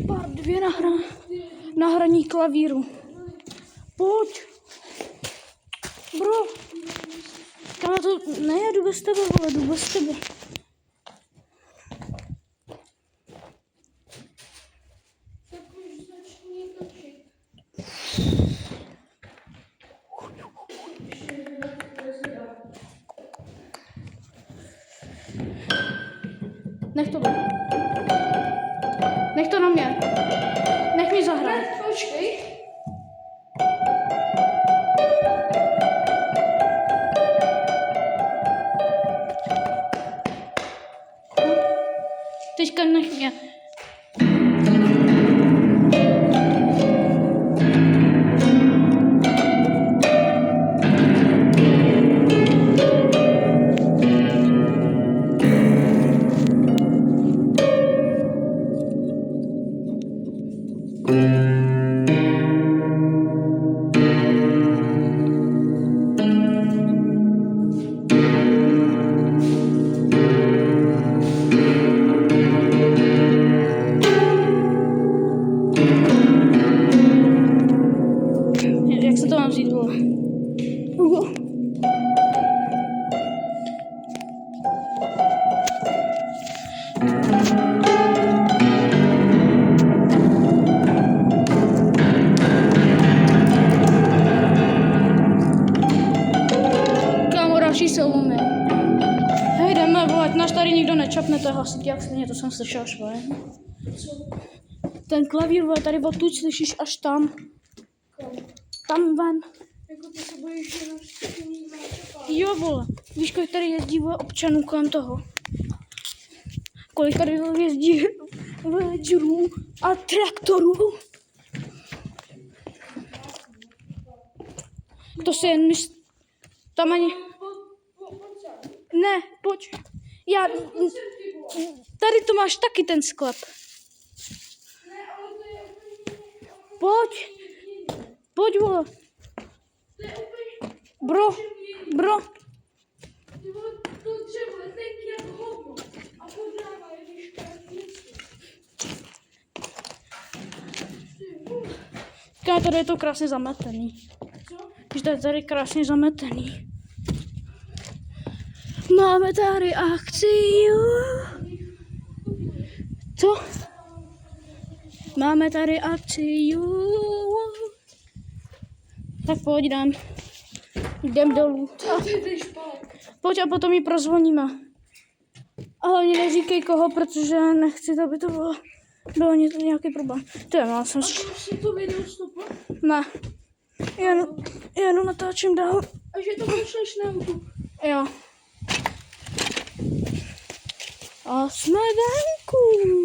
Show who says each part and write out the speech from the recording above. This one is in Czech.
Speaker 1: Part 2 na hraní klavíru. Pojď. Bro. Tam to nejedu bez tebe, vole, jdu bez tebe. Nech to být. Nech to na mě. Nech mi zahrát.
Speaker 2: Počkej.
Speaker 1: Teďka nech mě. Jak se to mám vzít, vole? Kámo, další solomy. Hej, jdeme, vole, náš tady nikdo nečapne, to je hlasitě jak stejně, to jsem slyšel až, vole. Ten klavír, vole, tady odtud slyšíš až tam. Tam ven.
Speaker 2: Jako ty se bojíš, že nás to nikdo nečeká.
Speaker 1: Jo, vole. Víš, kolik tady jezdí, vole, občanů kolem toho? Kolik tady jezdí villagerů a traktorů? To se jen myslí. Tam ani... Ne, pojď. Já... Tady to máš taky ten sklep. Pojď. Pojď, vole. Bro. Tady je to krásně zametený. Že tady krásně zametený. Máme tady akci. Co? Máme tady akci. Tak pojď, jdem dolů. Pojď a potom ji prozvoníme. A hlavně neříkej koho, protože nechci, aby to bylo nějaký problém. To je, já jsem...
Speaker 2: si to video stopla?
Speaker 1: Ne. Jenom natáčím dál.
Speaker 2: A že to pošleš na YouTube?
Speaker 1: Jo. A jsme venku.